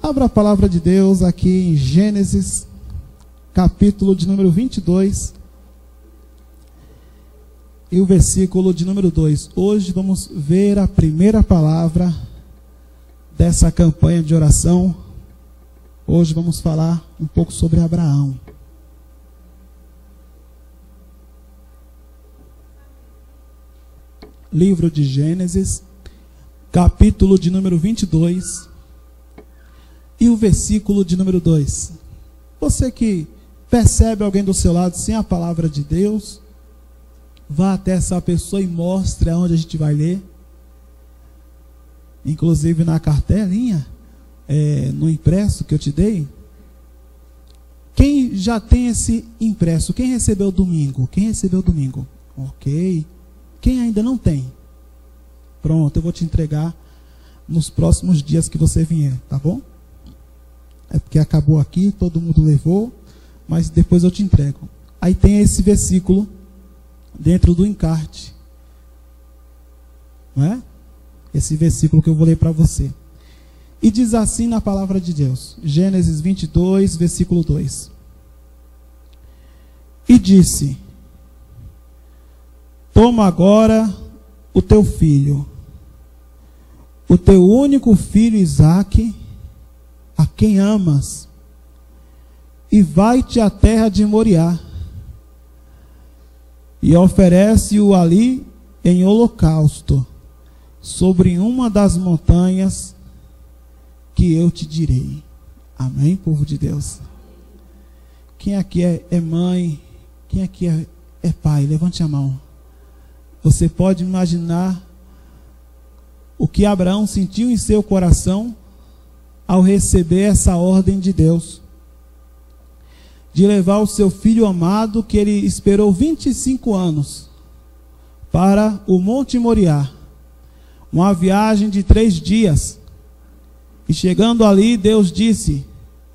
Abra a palavra de Deus aqui em Gênesis, capítulo de número 22 e o versículo de número 2. Hoje vamos ver a primeira palavra dessa campanha de oração. Hoje vamos falar um pouco sobre Abraão. Livro de Gênesis, capítulo de número 22 e o versículo de número 2. Você que percebe alguém do seu lado sem a palavra de Deus, vá até essa pessoa e mostre aonde a gente vai ler. Inclusive na cartelinha, no impresso que eu te dei. Quem já tem esse impresso? Quem recebeu domingo? Quem recebeu domingo? Ok. Quem ainda não tem? Pronto, eu vou te entregar nos próximos dias que você vier, tá bom? É porque acabou aqui, todo mundo levou, mas depois eu te entrego. Aí tem esse versículo dentro do encarte, não é? Esse versículo que eu vou ler para você. E diz assim na palavra de Deus, Gênesis 22, versículo 2. E disse: toma agora o teu filho, o teu único filho Isaque, a quem amas, e vai-te à terra de Moriá, e oferece-o ali em holocausto, sobre uma das montanhas que eu te direi. Amém, povo de Deus? Quem aqui é mãe? Quem aqui é pai? Levante a mão. Você pode imaginar o que Abraão sentiu em seu coração ao receber essa ordem de Deus, de levar o seu filho amado, que ele esperou 25 anos, para o Monte Moriá, uma viagem de 3 dias, e chegando ali, Deus disse: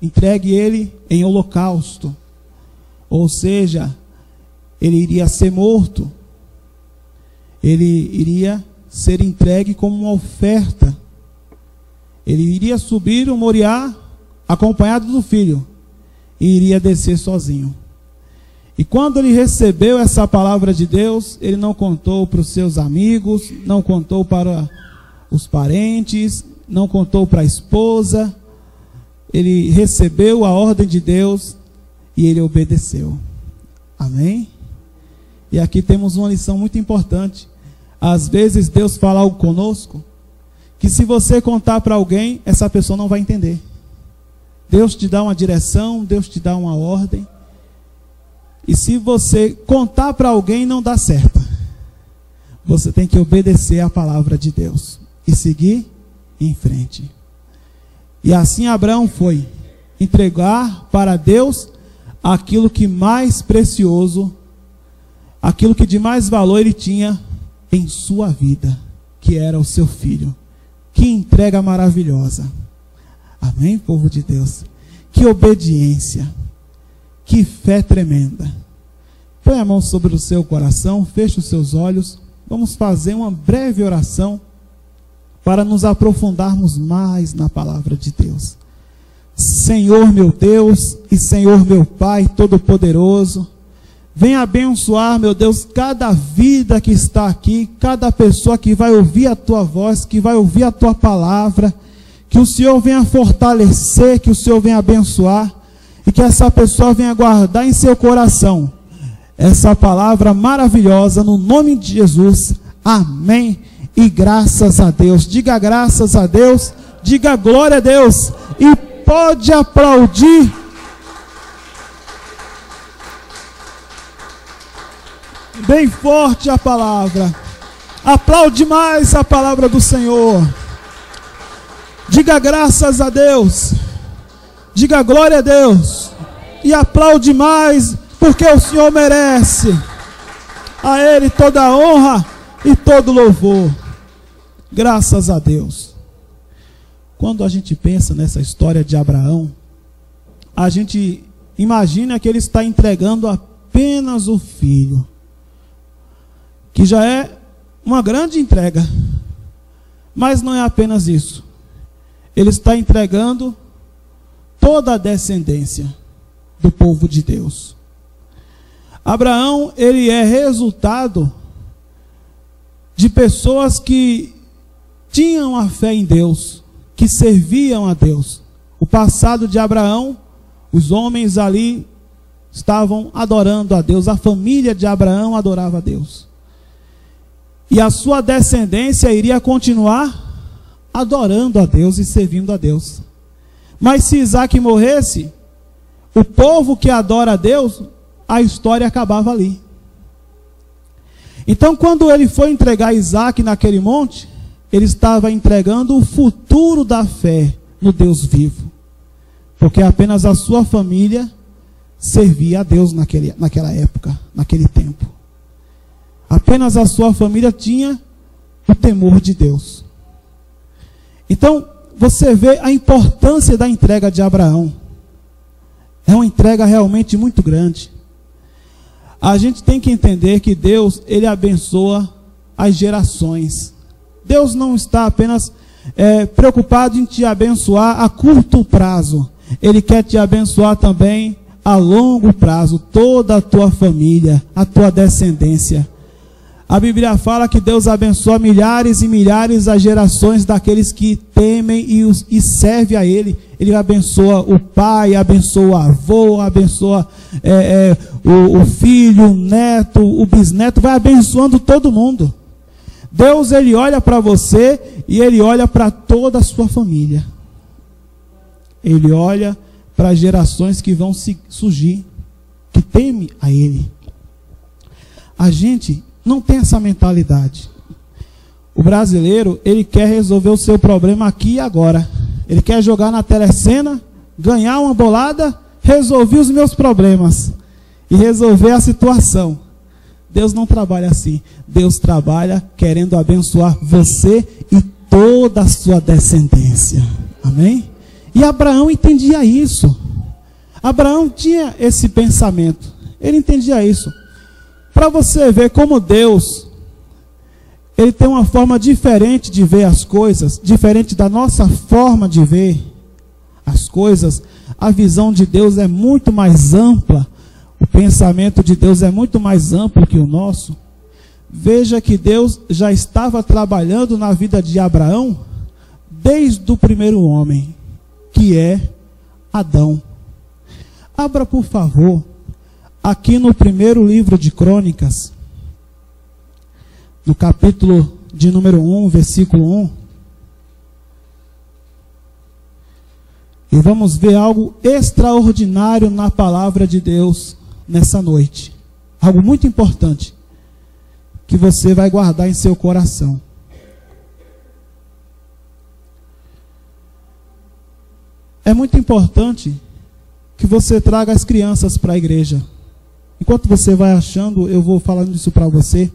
entregue ele em holocausto, ou seja, ele iria ser morto, ele iria ser entregue como uma oferta, ele iria subir o Moriá acompanhado do filho, e iria descer sozinho. E quando ele recebeu essa palavra de Deus, ele não contou para os seus amigos, não contou para os parentes, não contou para a esposa. Ele recebeu a ordem de Deus e ele obedeceu. Amém? E aqui temos uma lição muito importante. Às vezes Deus fala algo conosco que, se você contar para alguém, essa pessoa não vai entender. Deus te dá uma direção, Deus te dá uma ordem, e se você contar para alguém, não dá certo. Você tem que obedecer a palavra de Deus e seguir em frente. E assim Abraão foi entregar para Deus aquilo que mais precioso, aquilo que de mais valor ele tinha em sua vida, que era o seu filho. Que entrega maravilhosa! Amém, povo de Deus? Que obediência, que fé tremenda. Põe a mão sobre o seu coração, feche os seus olhos. Vamos fazer uma breve oração para nos aprofundarmos mais na palavra de Deus. Senhor meu Deus e Senhor meu Pai Todo-Poderoso, venha abençoar, meu Deus, cada vida que está aqui, cada pessoa que vai ouvir a Tua voz, que vai ouvir a Tua palavra. Que o Senhor venha fortalecer, que o Senhor venha abençoar, e que essa pessoa venha guardar em seu coração essa palavra maravilhosa, no nome de Jesus. Amém. E graças a Deus. Diga graças a Deus, diga glória a Deus, e pode aplaudir. Bem forte a palavra. Aplaude mais a palavra do Senhor. Diga graças a Deus, diga glória a Deus, e aplaude mais, porque o Senhor merece. A Ele toda a honra e todo louvor. Graças a Deus. Quando a gente pensa nessa história de Abraão, a gente imagina que ele está entregando apenas o filho, que já é uma grande entrega. Mas não é apenas isso. Ele está entregando toda a descendência do povo de Deus. Abraão, ele é resultado de pessoas que tinham a fé em Deus, que serviam a Deus. O passado de Abraão, os homens ali estavam adorando a Deus, a família de Abraão adorava a Deus. E a sua descendência iria continuar adorando a Deus e servindo a Deus. Mas se Isaac morresse, o povo que adora a Deus, a história acabava ali. Então, quando ele foi entregar Isaac naquele monte, ele estava entregando o futuro da fé no Deus vivo. Porque apenas a sua família servia a Deus naquela época, naquele tempo. Apenas a sua família tinha o temor de Deus. Então, você vê a importância da entrega de Abraão. É uma entrega realmente muito grande. A gente tem que entender que Deus, ele abençoa as gerações. Deus não está apenas preocupado em te abençoar a curto prazo. Ele quer te abençoar também a longo prazo, toda a tua família, a tua descendência. A Bíblia fala que Deus abençoa milhares e milhares as gerações daqueles que temem e servem a Ele. Ele abençoa o pai, abençoa o avô, abençoa o filho, o neto, o bisneto, vai abençoando todo mundo. Deus, ele olha para você e ele olha para toda a sua família. Ele olha para as gerações que vão surgir, que temem a Ele. A gente não tem essa mentalidade. O brasileiro, ele quer resolver o seu problema aqui e agora. Ele quer jogar na telecena, ganhar uma bolada, resolver os meus problemas e resolver a situação. Deus não trabalha assim. Deus trabalha querendo abençoar você e toda a sua descendência. Amém? E Abraão entendia isso. Abraão tinha esse pensamento. Ele entendia isso. Para você ver como Deus, ele tem uma forma diferente de ver as coisas, diferente da nossa forma de ver as coisas. A visão de Deus é muito mais ampla. O pensamento de Deus é muito mais amplo que o nosso. Veja que Deus já estava trabalhando na vida de Abraão desde o primeiro homem, que é Adão. Abra, por favor, aqui no primeiro livro de Crônicas, no capítulo de número 1, versículo 1. E vamos ver algo extraordinário na palavra de Deus nessa noite. Algo muito importante, que você vai guardar em seu coração. É muito importante que você traga as crianças para a igreja. Enquanto você vai achando, eu vou falando isso para você.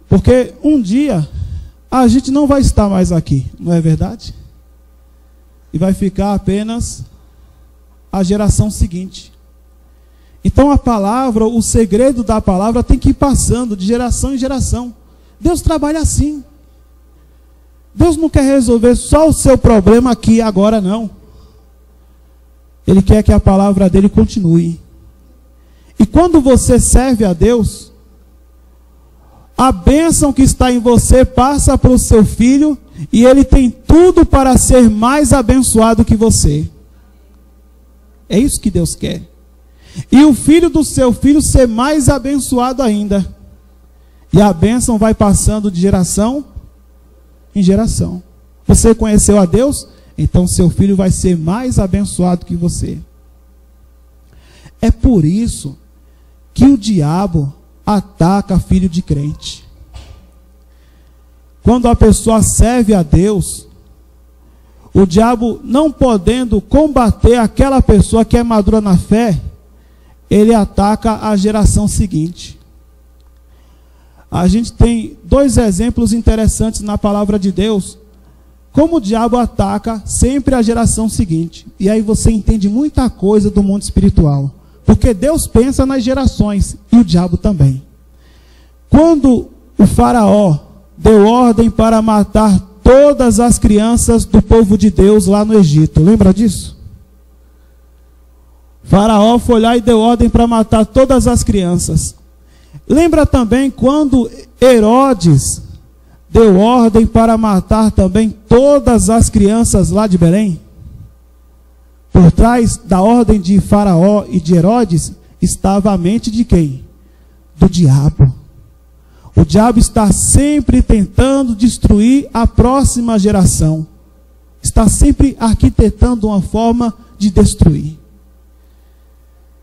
Porque um dia a gente não vai estar mais aqui, não é verdade? E vai ficar apenas a geração seguinte. Então a palavra, o segredo da palavra tem que ir passando de geração em geração. Deus trabalha assim. Deus não quer resolver só o seu problema aqui e agora, não. Ele quer que a palavra dele continue. E quando você serve a Deus, a bênção que está em você passa para o seu filho e ele tem tudo para ser mais abençoado que você. É isso que Deus quer. E o filho do seu filho ser mais abençoado ainda. E a bênção vai passando de geração em geração. Você conheceu a Deus? Então seu filho vai ser mais abençoado que você. É por isso que o diabo ataca filho de crente. Quando a pessoa serve a Deus, o diabo, não podendo combater aquela pessoa que é madura na fé, ele ataca a geração seguinte. A gente tem dois exemplos interessantes na palavra de Deus, como o diabo ataca sempre a geração seguinte. E aí você entende muita coisa do mundo espiritual. Porque Deus pensa nas gerações e o diabo também. Quando o faraó deu ordem para matar todas as crianças do povo de Deus lá no Egito. Lembra disso? Faraó foi lá e deu ordem para matar todas as crianças. Lembra também quando Herodes deu ordem para matar também todas as crianças lá de Belém? Por trás da ordem de Faraó e de Herodes estava a mente de quem? Do diabo. O diabo está sempre tentando destruir a próxima geração. Está sempre arquitetando uma forma de destruir.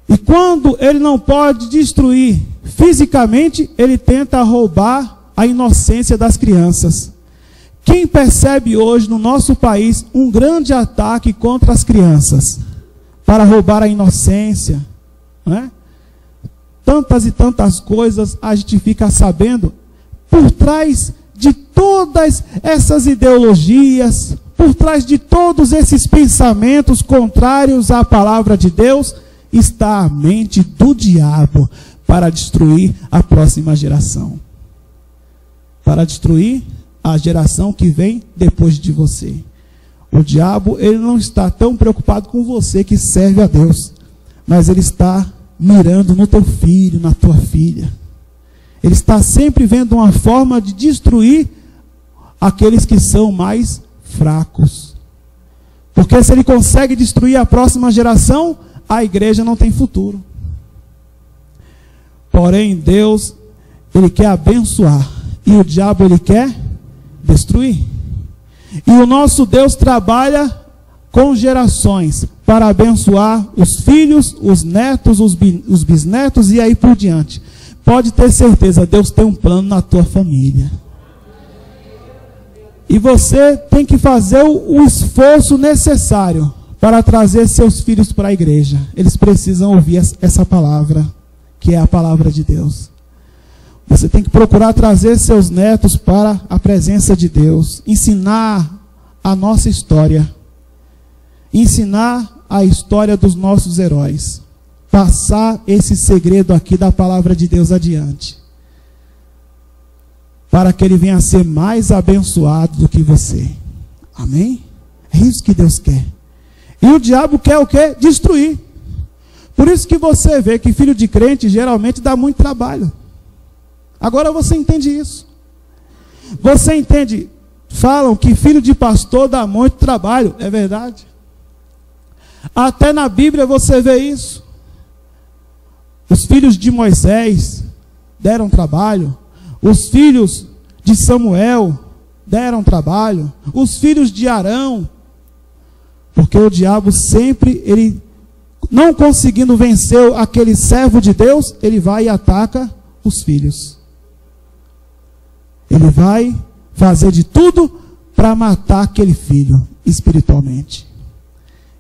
E quando ele não pode destruir fisicamente, ele tenta roubar a inocência das crianças. Quem percebe hoje no nosso país um grande ataque contra as crianças? Para roubar a inocência, não é? Tantas e tantas coisas a gente fica sabendo. Por trás de todas essas ideologias, por trás de todos esses pensamentos contrários à palavra de Deus, está a mente do diabo para destruir a próxima geração. Para destruir a geração que vem depois de você. O diabo, ele não está tão preocupado com você que serve a Deus, mas ele está mirando no teu filho, na tua filha. Ele está sempre vendo uma forma de destruir aqueles que são mais fracos. Porque se ele consegue destruir a próxima geração, a igreja não tem futuro. Porém, Deus, ele quer abençoar. E o diabo, ele quer destruir. E o nosso Deus trabalha com gerações para abençoar os filhos, os netos, os bisnetos e aí por diante. Pode ter certeza, Deus tem um plano na tua família. E você tem que fazer o esforço necessário para trazer seus filhos para a igreja. Eles precisam ouvir essa palavra, que é a palavra de Deus. Você tem que procurar trazer seus netos para a presença de Deus. Ensinar a nossa história. Ensinar a história dos nossos heróis. Passar esse segredo aqui da palavra de Deus adiante. Para que ele venha a ser mais abençoado do que você. Amém? É isso que Deus quer. E o diabo quer o quê? Destruir. Por isso que você vê que filho de crente geralmente dá muito trabalho. Agora você entende isso. Você entende, falam que filho de pastor dá muito trabalho. É verdade. Até na Bíblia você vê isso. Os filhos de Moisés deram trabalho. Os filhos de Samuel deram trabalho. Os filhos de Arão. Porque o diabo sempre, ele não conseguindo vencer aquele servo de Deus, ele vai e ataca os filhos. Ele vai fazer de tudo para matar aquele filho espiritualmente.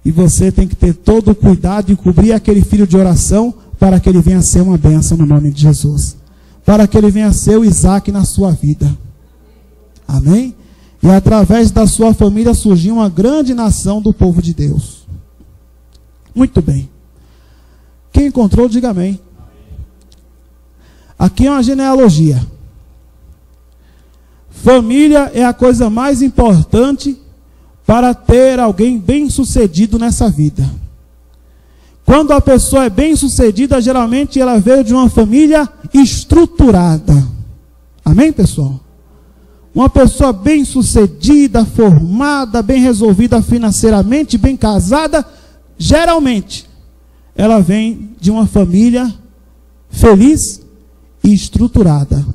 E você tem que ter todo o cuidado de cobrir aquele filho de oração para que ele venha a ser uma bênção no nome de Jesus. Para que ele venha a ser o Isaac na sua vida. Amém? E através da sua família surgiu uma grande nação do povo de Deus. Muito bem. Quem encontrou, diga amém. Aqui é uma genealogia. Família é a coisa mais importante para ter alguém bem-sucedido nessa vida. Quando a pessoa é bem-sucedida, geralmente ela veio de uma família estruturada. Amém, pessoal? Uma pessoa bem-sucedida, formada, bem resolvida financeiramente, bem casada, geralmente ela vem de uma família feliz e estruturada.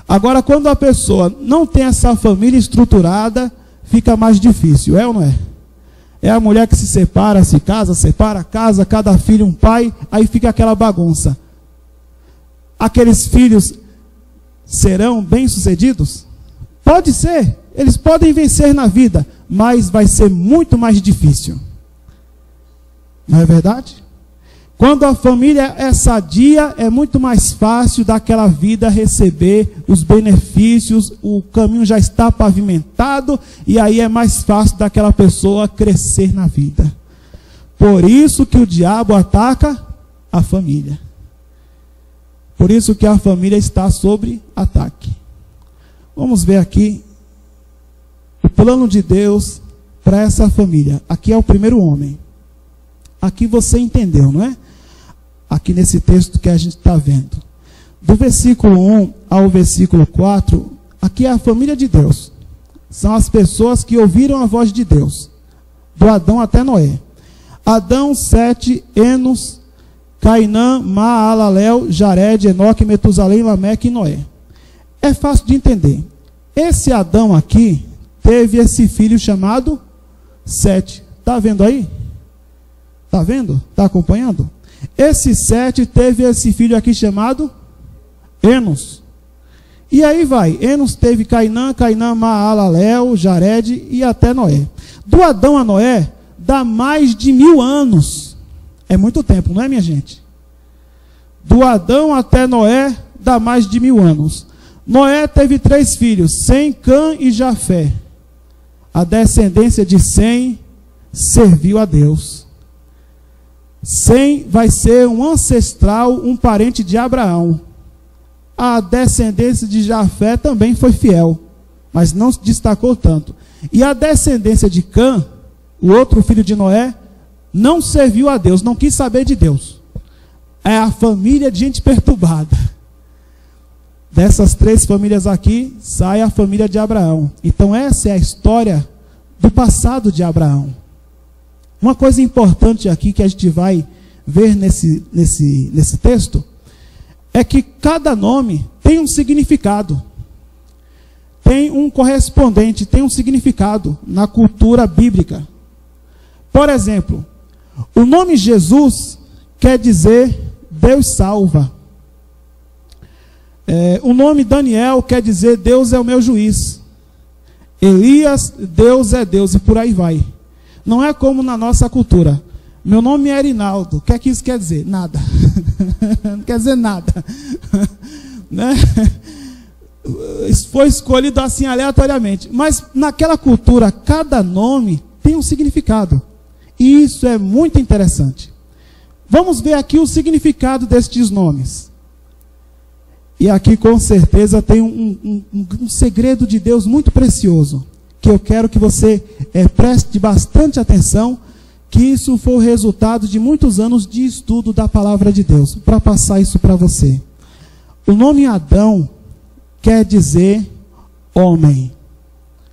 Agora, quando a pessoa não tem essa família estruturada, fica mais difícil, é ou não é? É a mulher que se separa, se casa, separa, casa, cada filho um pai, aí fica aquela bagunça. Aqueles filhos serão bem-sucedidos? Pode ser, eles podem vencer na vida, mas vai ser muito mais difícil. Não é verdade? Quando a família é sadia, é muito mais fácil daquela vida receber os benefícios, o caminho já está pavimentado, e aí é mais fácil daquela pessoa crescer na vida. Por isso que o diabo ataca a família. Por isso que a família está sob ataque. Vamos ver aqui plano de Deus para essa família. Aqui é o primeiro homem. Aqui você entendeu, não é? Aqui nesse texto que a gente está vendo. Do versículo 1 ao versículo 4, aqui é a família de Deus. São as pessoas que ouviram a voz de Deus. Do Adão até Noé. Adão, Sete, Enos, Cainã, Maalalel, Jared, Enoque, Metusalém, Lameque e Noé. É fácil de entender. Esse Adão aqui teve esse filho chamado Sete. Está vendo aí? Está vendo? Está acompanhando? Esse Sete teve esse filho aqui chamado Enos. E aí vai. Enos teve Cainã, Maalalel, Jared e até Noé. Do Adão a Noé dá mais de 1000 anos. É muito tempo, não é, minha gente? Do Adão até Noé dá mais de 1000 anos. Noé teve 3 filhos, Sem, Cã e Jafé. A descendência de Sem serviu a Deus. Sem vai ser um ancestral, um parente de Abraão. A descendência de Jafé também foi fiel, mas não se destacou tanto. E a descendência de Cã, o outro filho de Noé, não serviu a Deus, não quis saber de Deus. É a família de gente perturbada. Dessas 3 famílias aqui, sai a família de Abraão. Então essa é a história do passado de Abraão. Uma coisa importante aqui que a gente vai ver nesse texto, é que cada nome tem um significado. Tem um correspondente, tem um significado na cultura bíblica. Por exemplo, o nome Jesus quer dizer Deus salva. O nome Daniel quer dizer Deus é o meu juiz. Elias, Deus é Deus, e por aí vai. Não é como na nossa cultura. Meu nome é Erinaldo. O que é que isso quer dizer? Nada. Não quer dizer nada. Né? Isso foi escolhido assim aleatoriamente. Mas naquela cultura, cada nome tem um significado. E isso é muito interessante. Vamos ver aqui o significado destes nomes. E aqui com certeza tem um segredo de Deus muito precioso, que eu quero que você preste bastante atenção, que isso foi o resultado de muitos anos de estudo da palavra de Deus, para passar isso para você. O nome Adão quer dizer homem.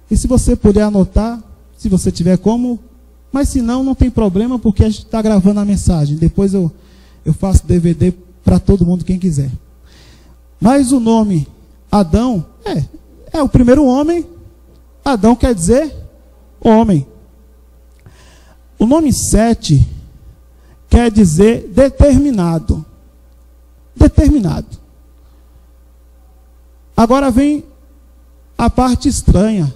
E se você puder anotar, se você tiver como, mas se não, não tem problema, porque a gente está gravando a mensagem. Depois eu faço DVD para todo mundo, quem quiser. Mas o nome Adão é o primeiro homem. Adão quer dizer homem. O nome Sete quer dizer determinado. Determinado. Agora vem a parte estranha.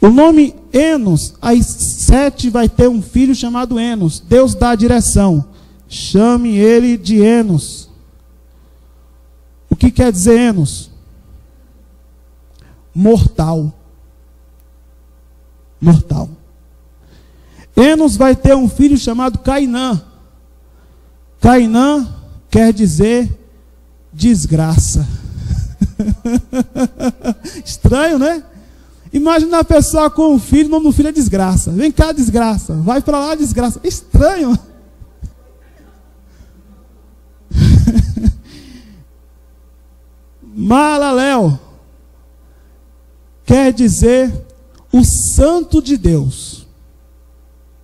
O nome Enos, aí Sete vai ter um filho chamado Enos. Deus dá a direção. Chame ele de Enos. O que quer dizer Enos? Mortal. Mortal. Enos vai ter um filho chamado Cainã. Cainã quer dizer desgraça. Estranho, né? Imagina a pessoa com um filho, o nome do filho é desgraça. Vem cá, desgraça. Vai para lá, desgraça. Estranho. Maalalel quer dizer o santo de Deus.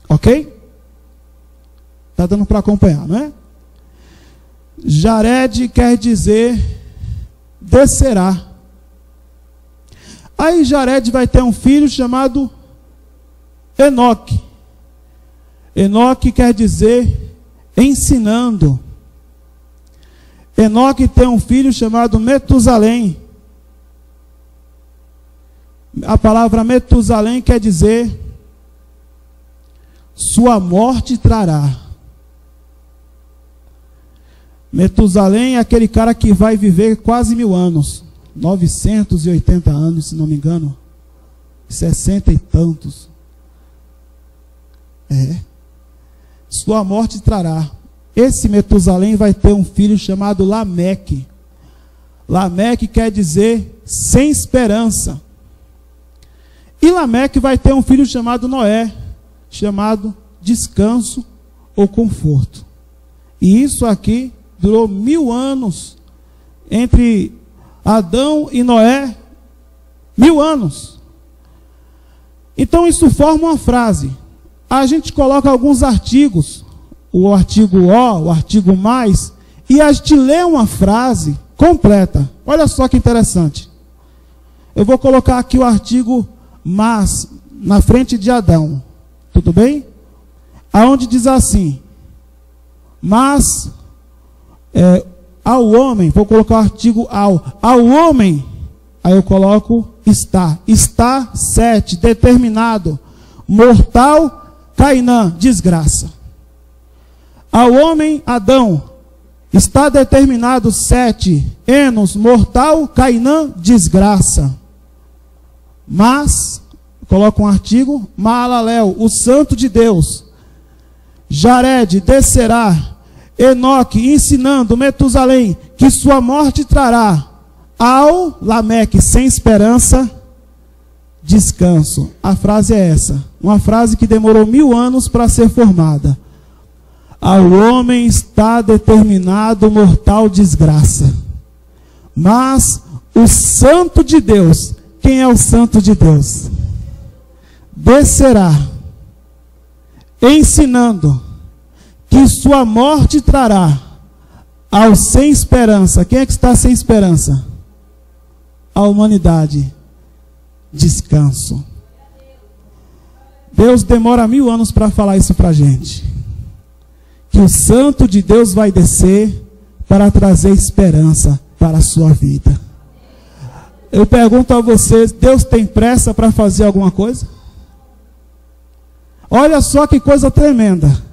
Ok? Está dando para acompanhar, não é? Jared quer dizer descerá. Aí Jared vai ter um filho chamado Enoque. Enoque quer dizer ensinando. Enoque tem um filho chamado Metusalém. A palavra Metusalém quer dizer sua morte trará. Metusalém é aquele cara que vai viver quase 1000 anos. 980 anos, se não me engano. 60 e tantos. Sua morte trará. Esse Metusalém vai ter um filho chamado Lameque. Lameque quer dizer sem esperança. E Lameque vai ter um filho chamado Noé, chamado descanso ou conforto. E isso aqui durou 1000 anos, entre Adão e Noé, 1000 anos. Então isso forma uma frase. A gente coloca alguns artigos, o artigo "o", o artigo "mais", e a gente lê uma frase completa. Olha só que interessante. Eu vou colocar aqui o artigo "mas" na frente de Adão. Tudo bem? Aonde diz assim: mas ao homem, vou colocar o artigo ao homem, aí eu coloco está 7, determinado, mortal, Cainã, desgraça. Ao homem, Adão, está determinado 7, Enos, mortal, Cainã, desgraça. Mas, coloca um artigo, Maalalel, o santo de Deus, Jared, descerá, Enoque, ensinando, Metusalém, que sua morte trará, ao Lameque, sem esperança, descanso. A frase é essa, uma frase que demorou 1000 anos para ser formada. Ao homem está determinado mortal desgraça, mas o santo de Deus, quem é o santo de Deus? Descerá, ensinando que sua morte trará ao sem esperança. Quem é que está sem esperança? A humanidade. Descanso. Deus demora 1000 anos para falar isso para a gente. Que o santo de Deus vai descer para trazer esperança para a sua vida. Eu pergunto a vocês, Deus tem pressa para fazer alguma coisa? Olha só que coisa tremenda.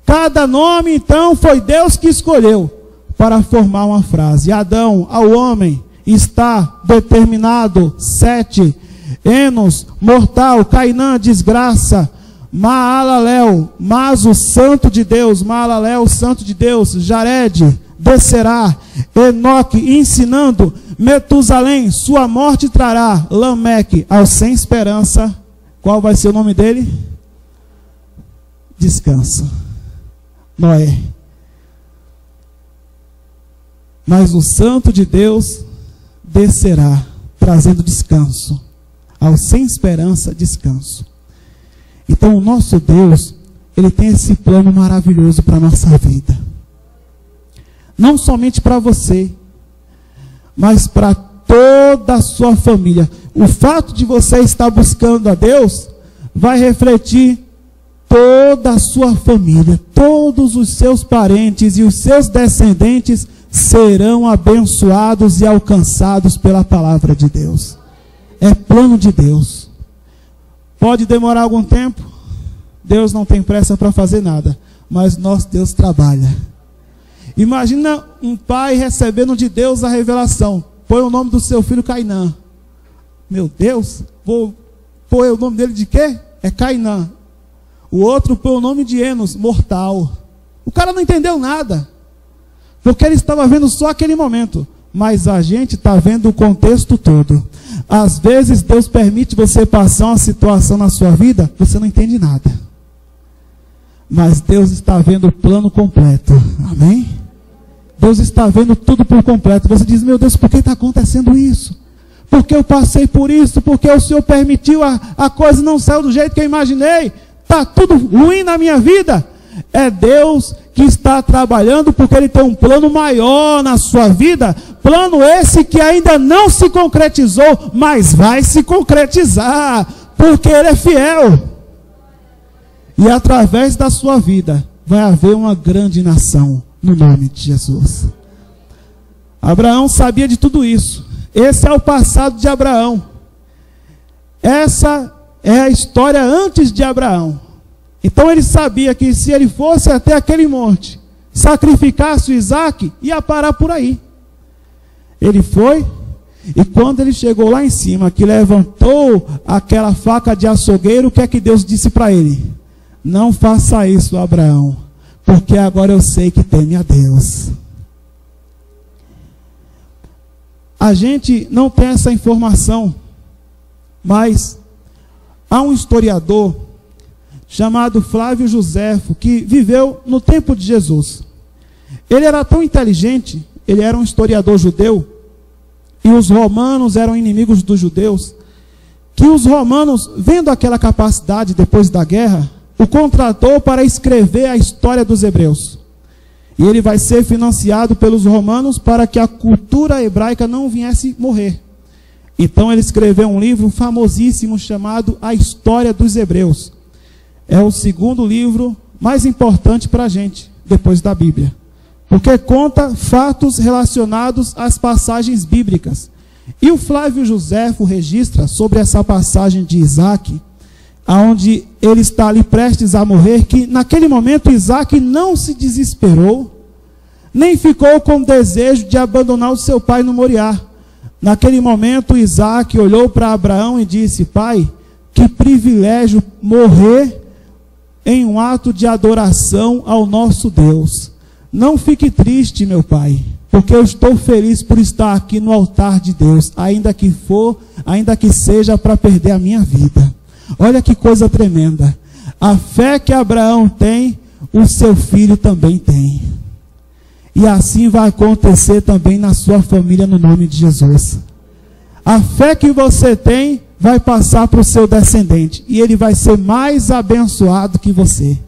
Cada nome, então, foi Deus que escolheu para formar uma frase. Adão, ao homem, está determinado 7, Enos, mortal, Cainã, desgraça, Maalalel, mas o santo de Deus, Maalalel, o santo de Deus, Jared, descerá, Enoque, ensinando, Metusalém, sua morte trará, Lameque, ao sem esperança. Qual vai ser o nome dele? Descansa. Noé. Mas o santo de Deus descerá, trazendo descanso. Ao sem esperança, descanso. Então o nosso Deus, Ele tem esse plano maravilhoso para a nossa vida. Não somente para você, mas para toda a sua família. O fato de você estar buscando a Deus, vai refletir toda a sua família. Todos os seus parentes e os seus descendentes serão abençoados e alcançados pela palavra de Deus. É plano de Deus. Pode demorar algum tempo. Deus não tem pressa para fazer nada. Mas nosso Deus trabalha. Imagina um pai recebendo de Deus a revelação. Põe o nome do seu filho Cainã. Meu Deus, vou pôr o nome dele de quê? É Cainã. O outro põe o nome de Enos, mortal. O cara não entendeu nada. Porque ele estava vendo só aquele momento. Mas a gente está vendo o contexto todo. Às vezes Deus permite você passar uma situação na sua vida, você não entende nada. Mas Deus está vendo o plano completo. Amém? Deus está vendo tudo por completo. Você diz, meu Deus, por que está acontecendo isso? Porque eu passei por isso? Porque o Senhor permitiu, a coisa não saiu do jeito que eu imaginei? Está tudo ruim na minha vida? É Deus que está trabalhando, porque Ele tem um plano maior na sua vida. Plano esse que ainda não se concretizou, mas vai se concretizar, porque Ele é fiel. E através da sua vida, vai haver uma grande nação, no nome de Jesus. Abraão sabia de tudo isso. Esse é o passado de Abraão. Essa é a história antes de Abraão. Então ele sabia que se ele fosse até aquele monte, sacrificasse o Isaac, ia parar por aí. Ele foi, e quando ele chegou lá em cima, que levantou aquela faca de açougueiro, o que é que Deus disse para ele? Não faça isso, Abraão, porque agora eu sei que teme a Deus. A gente não tem essa informação, mas Há um historiador chamado Flávio Joséfo, que viveu no tempo de Jesus. Ele era tão inteligente, ele era um historiador judeu, e os romanos eram inimigos dos judeus, que os romanos, vendo aquela capacidade depois da guerra, o contratou para escrever a história dos hebreus. E ele vai ser financiado pelos romanos para que a cultura hebraica não viesse morrer. Então ele escreveu um livro famosíssimo chamado A História dos Hebreus. É o segundo livro mais importante para a gente, depois da Bíblia. Porque conta fatos relacionados às passagens bíblicas. E o Flávio Joséfo registra sobre essa passagem de Isaac, onde ele está ali prestes a morrer, que naquele momento Isaac não se desesperou, nem ficou com desejo de abandonar o seu pai no Moriá. Naquele momento Isaac olhou para Abraão e disse: pai, que privilégio morrer em um ato de adoração ao nosso Deus. Não fique triste, meu pai, porque eu estou feliz por estar aqui no altar de Deus, ainda que seja para perder a minha vida. Olha que coisa tremenda. A fé que Abraão tem, o seu filho também tem. E assim vai acontecer também na sua família, no nome de Jesus. A fé que você tem vai passar para o seu descendente, e ele vai ser mais abençoado que você.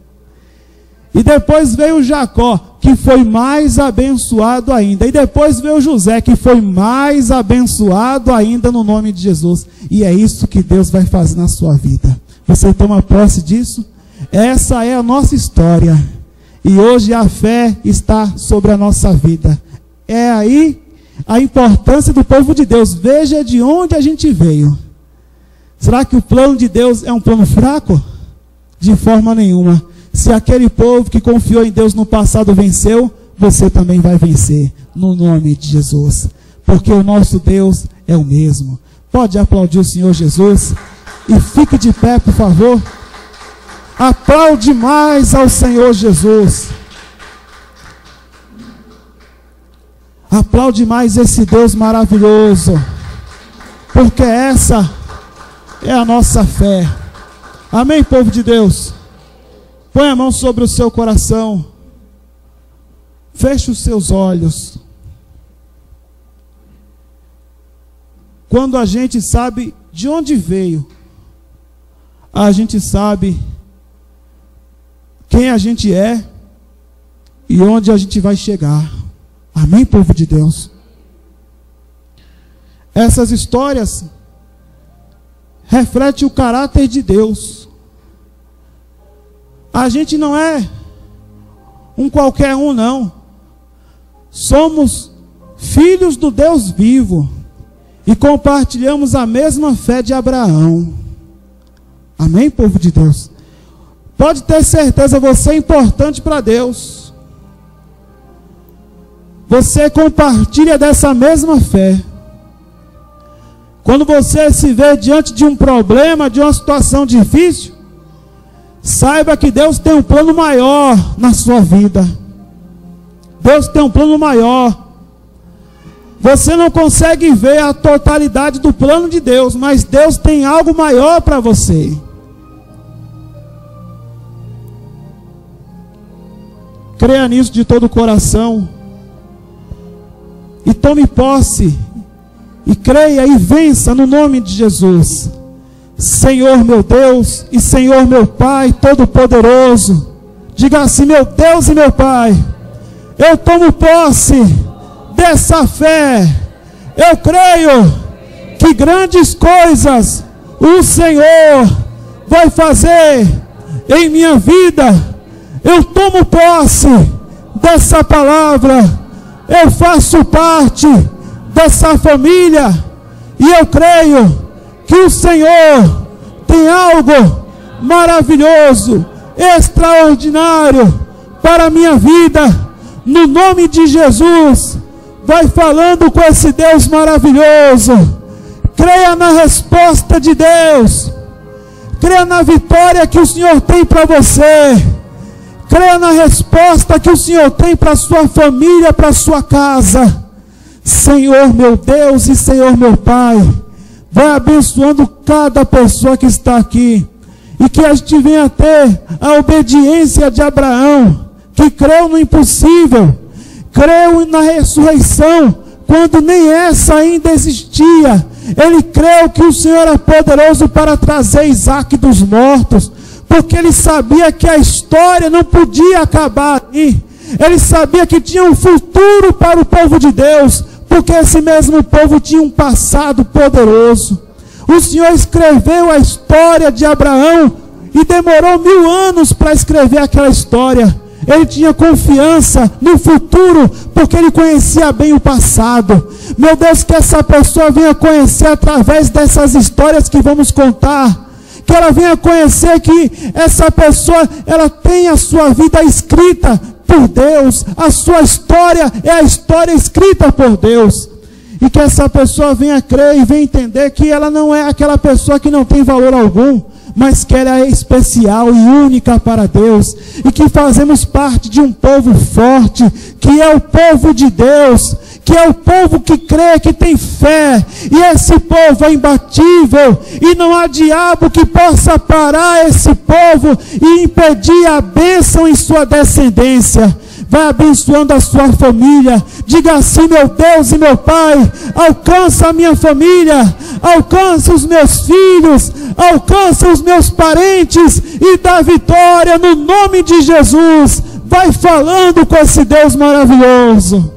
E depois veio Jacó, que foi mais abençoado ainda. E depois veio José, que foi mais abençoado ainda, no nome de Jesus. E é isso que Deus vai fazer na sua vida. Você toma posse disso? Essa é a nossa história. E hoje a fé está sobre a nossa vida. É aí a importância do povo de Deus. Veja de onde a gente veio. Será que o plano de Deus é um plano fraco? De forma nenhuma. Se aquele povo que confiou em Deus no passado venceu, você também vai vencer, no nome de Jesus. Porque o nosso Deus é o mesmo. Pode aplaudir o Senhor Jesus? E fique de pé, por favor. Aplaude mais ao Senhor Jesus. Aplaude mais esse Deus maravilhoso. Porque essa é a nossa fé. Amém, povo de Deus? Põe a mão sobre o seu coração. Feche os seus olhos. Quando a gente sabe de onde veio, a gente sabe quem a gente é e onde a gente vai chegar. Amém, povo de Deus? Essas histórias refletem o caráter de Deus. A gente não é um qualquer um, não. Somos filhos do Deus vivo e compartilhamos a mesma fé de Abraão. Amém, povo de Deus? Pode ter certeza, você é importante para Deus. Você compartilha dessa mesma fé. Quando você se vê diante de um problema, de uma situação difícil, saiba que Deus tem um plano maior na sua vida. Deus tem um plano maior. Você não consegue ver a totalidade do plano de Deus, mas Deus tem algo maior para você. Creia nisso de todo o coração. E tome posse. E creia e vença no nome de Jesus. Senhor meu Deus e Senhor meu Pai Todo-Poderoso. Diga assim: meu Deus e meu Pai, eu tomo posse dessa fé. Eu creio que grandes coisas o Senhor vai fazer em minha vida. Eu tomo posse dessa palavra. Eu faço parte dessa família. E eu creio que o Senhor tem algo maravilhoso, extraordinário para a minha vida. No nome de Jesus, vai falando com esse Deus maravilhoso. Creia na resposta de Deus. Creia na vitória que o Senhor tem para você. Creia na resposta que o Senhor tem para a sua família, para a sua casa. Senhor meu Deus e Senhor meu Pai, vai abençoando cada pessoa que está aqui, e que a gente venha ter a obediência de Abraão, que creu no impossível, creu na ressurreição, quando nem essa ainda existia. Ele creu que o Senhor era poderoso para trazer Isaac dos mortos, porque ele sabia que a história não podia acabar ali. Ele sabia que tinha um futuro para o povo de Deus, porque esse mesmo povo tinha um passado poderoso. O Senhor escreveu a história de Abraão e demorou 1000 anos para escrever aquela história. Ele tinha confiança no futuro, porque ele conhecia bem o passado. Meu Deus, que essa pessoa venha conhecer através dessas histórias que vamos contar. Que ela venha conhecer que essa pessoa, ela tem a sua vida escrita por Deus. A sua história é a história escrita por Deus. E que essa pessoa venha crer e venha entender que ela não é aquela pessoa que não tem valor algum, mas que ela é especial e única para Deus, e que fazemos parte de um povo forte, que é o povo de Deus, que é o povo que crê, que tem fé, e esse povo é imbatível, e não há diabo que possa parar esse povo e impedir a bênção em sua descendência. Vai abençoando a sua família. Diga assim: meu Deus e meu Pai, alcança a minha família, alcança os meus filhos, alcança os meus parentes e dá vitória no nome de Jesus. Vai falando com esse Deus maravilhoso.